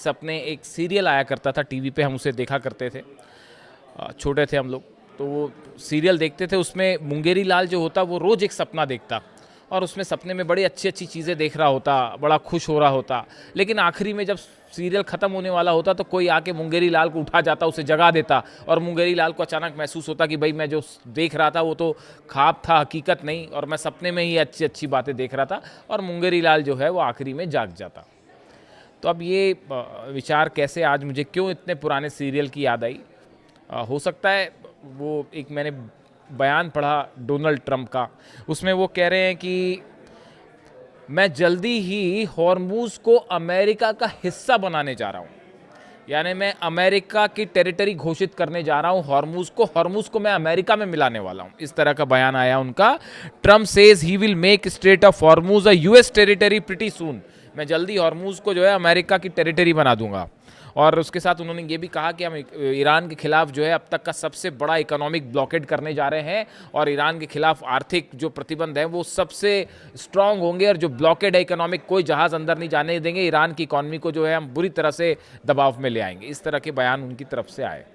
सपने एक सीरियल आया करता था टीवी पे, हम उसे देखा करते थे। छोटे थे हम लोग तो वो सीरियल देखते थे। उसमें मुंगेरी लाल जो होता वो रोज़ एक सपना देखता और उसमें सपने में बड़ी अच्छी अच्छी चीज़ें देख रहा होता, बड़ा खुश हो रहा होता। लेकिन आखिरी में जब सीरियल ख़त्म होने वाला होता तो कोई आके मुंगेरी लाल को उठा जाता, उसे जगा देता और मुंगेरी लाल को अचानक महसूस होता कि भाई मैं जो देख रहा था वो तो ख्वाब था, हकीकत नहीं, और मैं सपने में ही अच्छी अच्छी बातें देख रहा था। और मुंगेरी लाल जो है वो आखिरी में जाग जाता। तो अब ये विचार कैसे आज मुझे क्यों इतने पुराने सीरियल की याद आई? हो सकता है वो एक मैंने बयान पढ़ा डोनाल्ड ट्रंप का, उसमें वो कह रहे हैं कि मैं जल्दी ही हॉर्मूज को अमेरिका का हिस्सा बनाने जा रहा हूँ, यानी मैं अमेरिका की टेरिटरी घोषित करने जा रहा हूँ हॉर्मूज को मैं अमेरिका में मिलाने वाला हूँ। इस तरह का बयान आया उनका। Trump says he will make Strait of Hormuz a US territory pretty soon. मैं जल्दी हॉर्मूज को जो है अमेरिका की टेरिटरी बना दूंगा। और उसके साथ उन्होंने ये भी कहा कि हम ईरान के खिलाफ जो है अब तक का सबसे बड़ा इकोनॉमिक ब्लॉकेड करने जा रहे हैं और ईरान के खिलाफ आर्थिक जो प्रतिबंध हैं वो सबसे स्ट्रांग होंगे और जो ब्लॉकेड है इकोनॉमिक, कोई जहाज़ अंदर नहीं जाने देंगे, ईरान की इकॉनमी को जो है हम बुरी तरह से दबाव में ले आएंगे। इस तरह के बयान उनकी तरफ से आए।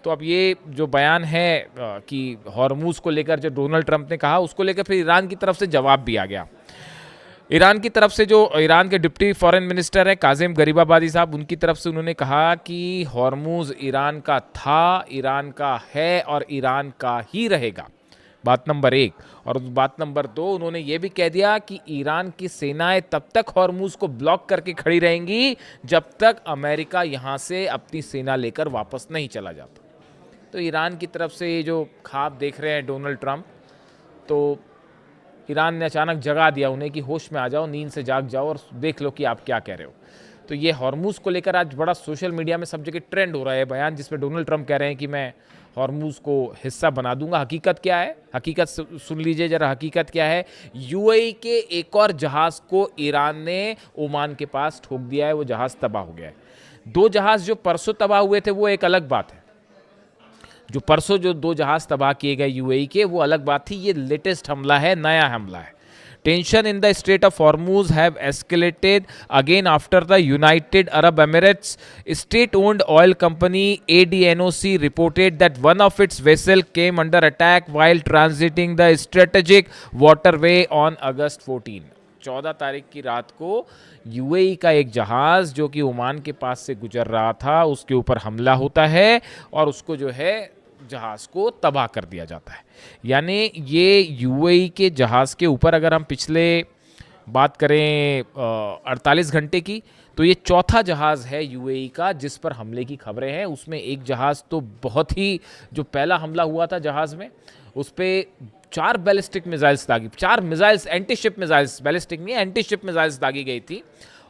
तो अब ये जो बयान है कि हॉर्मूज को लेकर जो डोनाल्ड ट्रंप ने कहा, उसको लेकर फिर ईरान की तरफ से जवाब भी आ गया। ईरान की तरफ से जो ईरान के डिप्टी फॉरेन मिनिस्टर है काजिम गरीबाबादी साहब, उनकी तरफ से उन्होंने कहा कि हॉर्मूज ईरान का था, ईरान का है और ईरान का ही रहेगा। बात नंबर 1। और बात नंबर 2, उन्होंने ये भी कह दिया कि ईरान की सेनाएं तब तक हॉर्मूज को ब्लॉक करके खड़ी रहेंगी जब तक अमेरिका यहाँ से अपनी सेना लेकर वापस नहीं चला जाता। तो ईरान की तरफ से ये जो ख्वाब देख रहे हैं डोनाल्ड ट्रंप, तो ईरान ने अचानक जगा दिया उन्हें कि होश में आ जाओ, नींद से जाग जाओ और देख लो कि आप क्या कह रहे हो। तो ये हॉर्मूज को लेकर आज बड़ा सोशल मीडिया में सब जगह ट्रेंड हो रहा है बयान, जिसमें डोनाल्ड ट्रंप कह रहे हैं कि मैं हॉर्मूज को हिस्सा बना दूंगा। हकीकत क्या है? हकीकत सुन लीजिए जरा। हकीकत क्या है? यूएई के एक और जहाज़ को ईरान ने ओमान के पास ठोक दिया है, वो जहाज़ तबाह हो गया है। 2 जहाज़ जो परसों तबाह हुए थे वो एक अलग बात है। जो परसों जो 2 जहाज तबाह किए गए यूएई के, वो अलग बात थी। ये लेटेस्ट हमला है, नया हमला है। Tension in the straight of Hormuz have escalated again after the United Arab Emirates state owned oil company ADNOC reported that one of its vessel came under attack while transiting the strategic waterway on August 14। 14 तारीख की रात को UAE का एक जहाज़ जो कि Oman के पास से गुजर रहा था, उसके ऊपर हमला होता है और उसको जो है जहाज़ को तबाह कर दिया जाता है। यानी ये यूएई के जहाज़ के ऊपर अगर हम पिछले बात करें 48 घंटे की, तो ये चौथा जहाज़ है यूएई का जिस पर हमले की खबरें हैं। उसमें एक जहाज़ तो बहुत ही, जो पहला हमला हुआ था जहाज़ में, उस पर 4 बैलिस्टिक मिसाइल्स दागी, 4 missiles, anti ship missiles, ballistic नहीं, एंटी शिप मिसाइल्स दागी गई थी।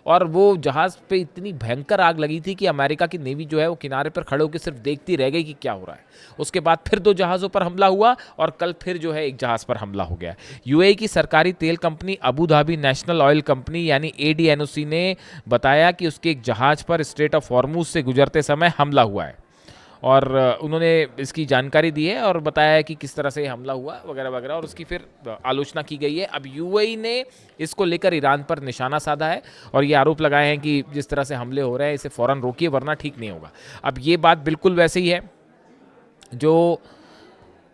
और वो जहाज़ पे इतनी भयंकर आग लगी थी कि अमेरिका की नेवी जो है वो किनारे पर खड़े होकर सिर्फ देखती रह गई कि क्या हो रहा है। उसके बाद फिर 2 जहाज़ों पर हमला हुआ और कल फिर जो है एक जहाज़ पर हमला हो गया। यूएई की सरकारी तेल company Abu Dhabi national oil company यानी ADNOC ने बताया कि उसके एक जहाज़ पर स्ट्रेट ऑफ हॉर्मूज से गुजरते समय हमला हुआ है और उन्होंने इसकी जानकारी दी है और बताया है कि किस तरह से हमला हुआ वगैरह वगैरह, और उसकी फिर आलोचना की गई है। अब यूएई ने इसको लेकर ईरान पर निशाना साधा है और ये आरोप लगाए हैं कि जिस तरह से हमले हो रहे हैं इसे फ़ौरन रोकिए वरना ठीक नहीं होगा। अब ये बात बिल्कुल वैसे ही है जो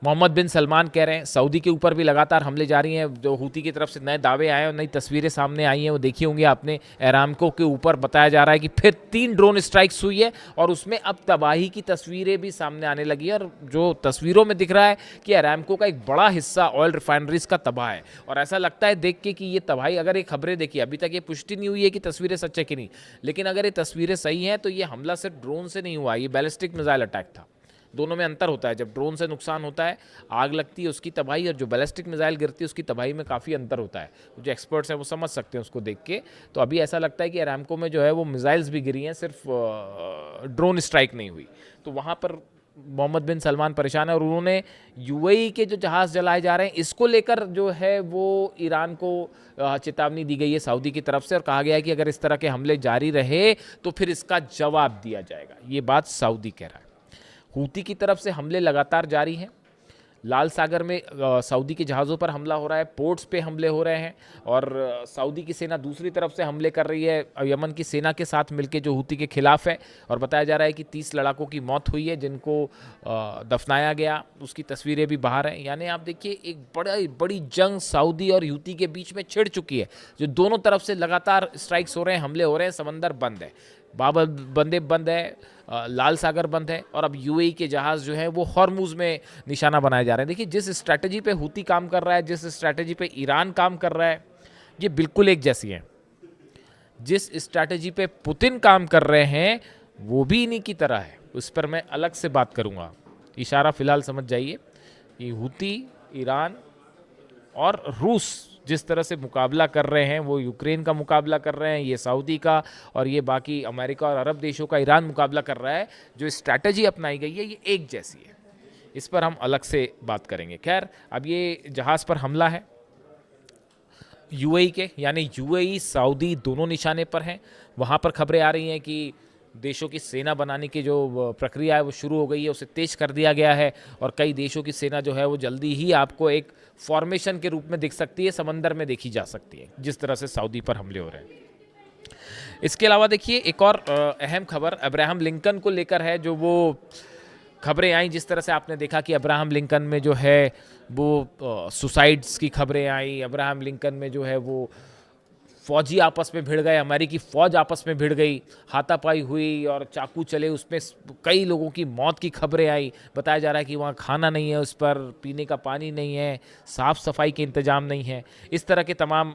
मोहम्मद बिन सलमान कह रहे हैं। सऊदी के ऊपर भी लगातार हमले जारी हैं। जो हूती की तरफ से नए दावे आए और नई तस्वीरें सामने आई हैं वो देखी होंगी आपने। अरामको के ऊपर बताया जा रहा है कि फिर 3 ड्रोन स्ट्राइक्स हुई है और उसमें अब तबाही की तस्वीरें भी सामने आने लगी है। और जो तस्वीरों में दिख रहा है कि अरामको का एक बड़ा हिस्सा ऑयल रिफाइनरीज का तबाह है और ऐसा लगता है देख के कि ये तबाही, अगर ये खबरें देखिए, अभी तक ये पुष्टि नहीं हुई है कि तस्वीरें सच है कि नहीं, लेकिन अगर ये तस्वीरें सही हैं तो ये हमला सिर्फ ड्रोन से नहीं हुआ, ये बैलिस्टिक मिसाइल अटैक था। दोनों में अंतर होता है। जब ड्रोन से नुकसान होता है, आग लगती है, उसकी तबाही, और जो बैलिस्टिक मिसाइल गिरती है उसकी तबाही में काफ़ी अंतर होता है। जो एक्सपर्ट्स हैं वो समझ सकते हैं उसको देख के। तो अभी ऐसा लगता है कि अरामको में जो है वो मिसाइल्स भी गिरी हैं, सिर्फ ड्रोन स्ट्राइक नहीं हुई। तो वहाँ पर मोहम्मद बिन सलमान परेशान है और उन्होंने यूएई के जो जहाज़ जलाए जा रहे हैं इसको लेकर जो है वो ईरान को चेतावनी दी गई है सऊदी की तरफ से और कहा गया है कि अगर इस तरह के हमले जारी रहे तो फिर इसका जवाब दिया जाएगा। ये बात सऊदी कह रहा है। हूती की तरफ से हमले लगातार जारी हैं, लाल सागर में सऊदी के जहाज़ों पर हमला हो रहा है, पोर्ट्स पे हमले हो रहे हैं, और सऊदी की सेना दूसरी तरफ से हमले कर रही है यमन की सेना के साथ मिलकर जो हूती के खिलाफ है। और बताया जा रहा है कि 30 लड़ाकों की मौत हुई है जिनको दफनाया गया, उसकी तस्वीरें भी बाहर हैं। यानी आप देखिए एक बड़ी जंग सऊदी और हूती के बीच में छिड़ चुकी है, जो दोनों तरफ से लगातार स्ट्राइक्स हो रहे हैं, हमले हो रहे हैं। समंदर बंद है, बाब बंदेब बंद है, लाल सागर बंद है, और अब यूएई के जहाज़ जो है वो हॉर्मुज़ में निशाना बनाए जा रहे हैं। देखिए जिस स्ट्रैटेजी पे हूती काम कर रहा है, जिस स्ट्रैटेजी पे ईरान काम कर रहा है, ये बिल्कुल एक जैसी है। जिस स्ट्रैटेजी पे पुतिन काम कर रहे हैं वो भी इन्हीं की तरह है, उस पर मैं अलग से बात करूंगा। इशारा फिलहाल समझ जाइए कि हूती, ईरान और रूस जिस तरह से मुकाबला कर रहे हैं, वो यूक्रेन का मुकाबला कर रहे हैं, ये सऊदी का, और ये बाकी अमेरिका और अरब देशों का ईरान मुकाबला कर रहा है। जो स्ट्रैटेजी अपनाई गई है ये एक जैसी है, इस पर हम अलग से बात करेंगे। खैर, अब ये जहाज़ पर हमला है यूएई के, यानी यूएई सऊदी दोनों निशाने पर हैं। वहाँ पर खबरें आ रही हैं कि देशों की सेना बनाने की जो प्रक्रिया है वो शुरू हो गई है, उसे तेज कर दिया गया है, और कई देशों की सेना जो है वो जल्दी ही आपको एक फॉर्मेशन के रूप में दिख सकती है, समंदर में देखी जा सकती है, जिस तरह से सऊदी पर हमले हो रहे हैं। इसके अलावा देखिए एक और अहम खबर अब्राहम लिंकन को लेकर है, जो वो खबरें आई, जिस तरह से आपने देखा कि अब्राहम लिंकन में जो है वो सुसाइड्स की खबरें आई, अब्राहम लिंकन में जो है वो फौजी आपस में भिड़ गए, अमेरिकी फ़ौज आपस में भिड़ गई, हाथापाई हुई और चाकू चले, उसमें कई लोगों की मौत की खबरें आई। बताया जा रहा है कि वहाँ खाना नहीं है, उस पर पीने का पानी नहीं है, साफ़ सफाई के इंतजाम नहीं है, इस तरह के तमाम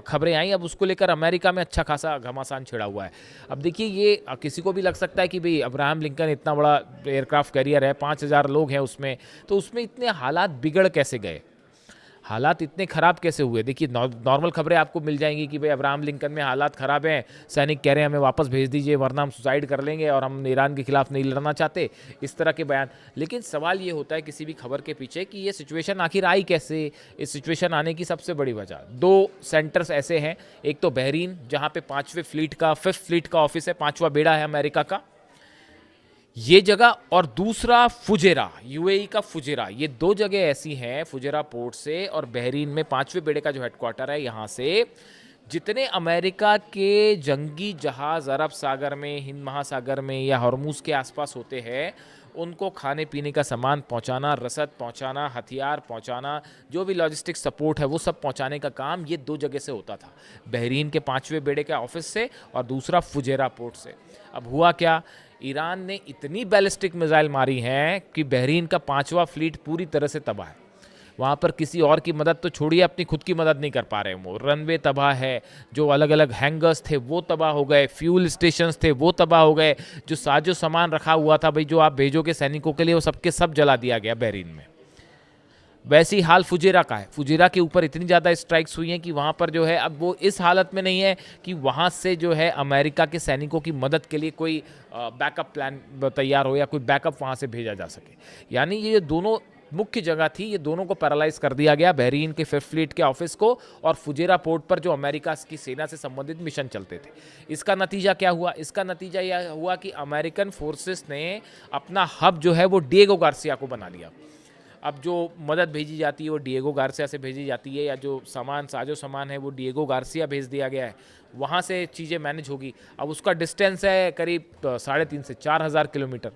खबरें आई। अब उसको लेकर अमेरिका में अच्छा खासा घमासान छिड़ा हुआ है। अब देखिए ये किसी को भी लग सकता है कि भाई अब्राहम लिंकन इतना बड़ा एयरक्राफ्ट कैरियर है, 5000 लोग हैं उसमें, तो उसमें इतने हालात बिगड़ कैसे गए, हालात इतने ख़राब कैसे हुए। देखिए नॉर्मल खबरें आपको मिल जाएंगी कि भाई अब्राहम लिंकन में हालात ख़राब हैं, सैनिक कह रहे हैं हमें वापस भेज दीजिए वरना हम सुसाइड कर लेंगे और हम ईरान के खिलाफ नहीं लड़ना चाहते, इस तरह के बयान। लेकिन सवाल ये होता है किसी भी खबर के पीछे कि ये सिचुएशन आखिर आई कैसे। इस सिचुएशन आने की सबसे बड़ी वजह 2 सेंटर्स ऐसे हैं, एक तो बहरीन जहाँ पे 5th फ्लीट का ऑफिस है, 5वां बेड़ा है अमेरिका का, ये जगह, और दूसरा फुजेरा, यूएई का फुजेरा। ये 2 जगह ऐसी हैं, फुजेरा पोर्ट से और बहरीन में 5वें बेड़े का जो हेडक्वार्टर है, यहाँ से जितने अमेरिका के जंगी जहाज़ अरब सागर में, हिंद महासागर में या हॉर्मुज़ के आसपास होते हैं, उनको खाने पीने का सामान पहुंचाना, रसद पहुंचाना, हथियार पहुंचाना, जो भी लॉजिस्टिक सपोर्ट है वो सब पहुंचाने का काम ये 2 जगह से होता था, बहरीन के 5वें बेड़े के ऑफिस से और दूसरा फुजेरा पोर्ट से। अब हुआ क्या, ईरान ने इतनी बैलिस्टिक मिसाइल मारी हैं कि बहरीन का 5वां फ्लीट पूरी तरह से तबाह है। वहाँ पर किसी और की मदद तो छोड़िए, अपनी खुद की मदद नहीं कर पा रहे हैं वो। रनवे तबाह है, जो अलग अलग हैंगर्स थे वो तबाह हो गए, फ्यूल स्टेशंस थे वो तबाह हो गए, जो साजो सामान रखा हुआ था भाई जो आप भेजोगे सैनिकों के लिए, वो सबके सब जला दिया गया बहरीन में। वैसी हाल फुजेरा का है। फुजेरा के ऊपर इतनी ज़्यादा स्ट्राइक्स हुई हैं कि वहाँ पर जो है अब वो इस हालत में नहीं है कि वहाँ से जो है अमेरिका के सैनिकों की मदद के लिए कोई बैकअप प्लान तैयार हो या कोई बैकअप वहाँ से भेजा जा सके। यानी ये दोनों मुख्य जगह थी, ये दोनों को पैरालाइज कर दिया गया, बहरीन के 5th फ्लीट के ऑफिस को और फुजेरा पोर्ट पर जो अमेरिका की सेना से संबंधित मिशन चलते थे। इसका नतीजा क्या हुआ, इसका नतीजा यह हुआ कि अमेरिकन फोर्सेस ने अपना हब जो है वो डिएगो गार्सिया को बना लिया। अब जो मदद भेजी जाती है वो डिएगो गार्सिया से भेजी जाती है, या जो साजो सामान है वो डिएगो गार्सिया भेज दिया गया है, वहाँ से चीज़ें मैनेज होगी। अब उसका डिस्टेंस है करीब 3.5 से 4,000 किलोमीटर।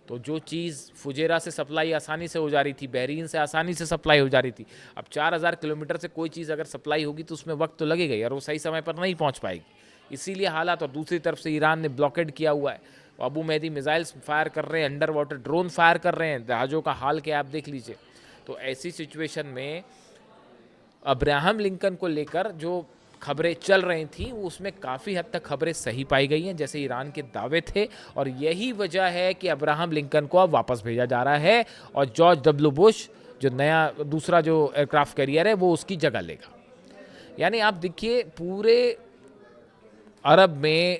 तो जो चीज़ फुजेरा से सप्लाई आसानी से हो जा रही थी, बहरीन से आसानी से सप्लाई हो जा रही थी, अब 4,000 किलोमीटर से कोई चीज़ अगर सप्लाई होगी तो उसमें वक्त तो लगेगा ही और वो सही समय पर नहीं पहुँच पाएगी। इसीलिए हालात, और दूसरी तरफ से ईरान ने ब्लॉकेड किया हुआ है, अबू मेहदी मिसाइल्स फायर कर रहे हैं, अंडर वाटर ड्रोन फायर कर रहे हैं, जहाज़ों का हाल क्या आप देख लीजिए। तो ऐसी सिचुएशन में अब्राहम लिंकन को लेकर जो खबरें चल रही थी उसमें काफ़ी हद तक खबरें सही पाई गई हैं, जैसे ईरान के दावे थे, और यही वजह है कि अब्राहम लिंकन को अब वापस भेजा जा रहा है और जॉर्ज डब्ल्यू बुश जो नया दूसरा जो एयरक्राफ्ट कैरियर है वो उसकी जगह लेगा। यानी आप देखिए पूरे अरब में,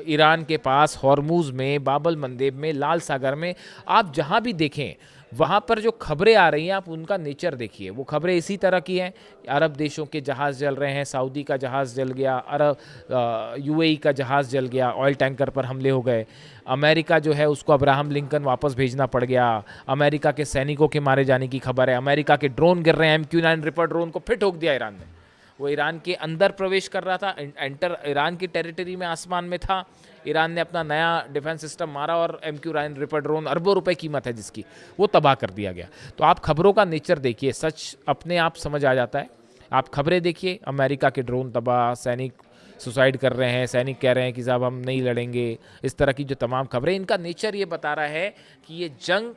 ईरान के पास, हॉर्मुज़ में, बाब अल मंदेब में, लाल सागर में, आप जहाँ भी देखें वहाँ पर जो खबरें आ रही हैं आप उनका नेचर देखिए, वो खबरें इसी तरह की हैं। अरब देशों के जहाज़ जल रहे हैं, सऊदी का जहाज़ जल गया, यूएई का जहाज़ जल गया, ऑयल टैंकर पर हमले हो गए, अमेरिका जो है उसको अब्राहम लिंकन वापस भेजना पड़ गया, अमेरिका के सैनिकों के मारे जाने की खबर है, अमेरिका के ड्रोन गिर रहे हैं, MQ-9 रिपर ड्रोन को फिर ठोक दिया ईरान ने। वो ईरान के अंदर प्रवेश कर रहा था, एंटर ईरान की टेरिटरी में, आसमान में था। ईरान ने अपना नया डिफेंस सिस्टम मारा और MQ-9 रिपर ड्रोन, अरबों रुपए कीमत है जिसकी, वो तबाह कर दिया गया। तो आप खबरों का नेचर देखिए, सच अपने आप समझ आ जाता है। आप खबरें देखिए, अमेरिका के ड्रोन तबाह, सैनिक सुसाइड कर रहे हैं, सैनिक कह रहे हैं कि साहब हम नहीं लड़ेंगे, इस तरह की जो तमाम खबरें, इनका नेचर ये बता रहा है कि ये जंग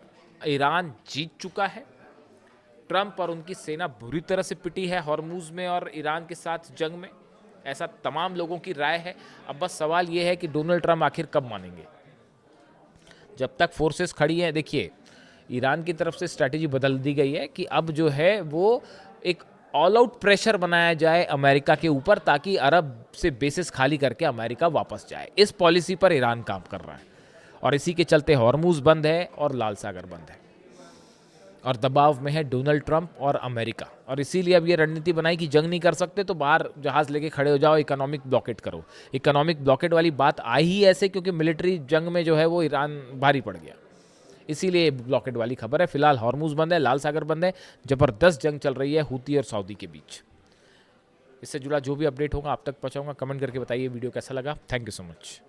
ईरान जीत चुका है। ट्रंप और उनकी सेना बुरी तरह से पिटी है हॉर्मुज़ में और ईरान के साथ जंग में, ऐसा तमाम लोगों की राय है। अब बस सवाल ये है कि डोनाल्ड ट्रंप आखिर कब मानेंगे। जब तक फोर्सेस खड़ी हैं, देखिए ईरान की तरफ से स्ट्रैटेजी बदल दी गई है कि अब जो है वो एक ऑल आउट प्रेशर बनाया जाए अमेरिका के ऊपर, ताकि अरब से बेसिस खाली करके अमेरिका वापस जाए। इस पॉलिसी पर ईरान काम कर रहा है और इसी के चलते हॉर्मुज़ बंद है और लाल सागर बंद है और दबाव में है डोनाल्ड ट्रंप और अमेरिका। और इसीलिए अब ये रणनीति बनाई कि जंग नहीं कर सकते तो बाहर जहाज़ लेके खड़े हो जाओ, इकोनॉमिक ब्लॉकेट करो। इकोनॉमिक ब्लॉकेट वाली बात आई ही ऐसे क्योंकि मिलिट्री जंग में जो है वो ईरान भारी पड़ गया, इसीलिए ब्लॉकेट वाली खबर है। फिलहाल हॉर्मुज़ बंद है, लाल सागर बंद है, ज़बरदस्त जंग चल रही है हूती और सऊदी के बीच। इससे जुड़ा जो भी अपडेट होगा आप तक पहुँचाऊँगा। कमेंट करके बताइए वीडियो कैसा लगा। Thank you so much.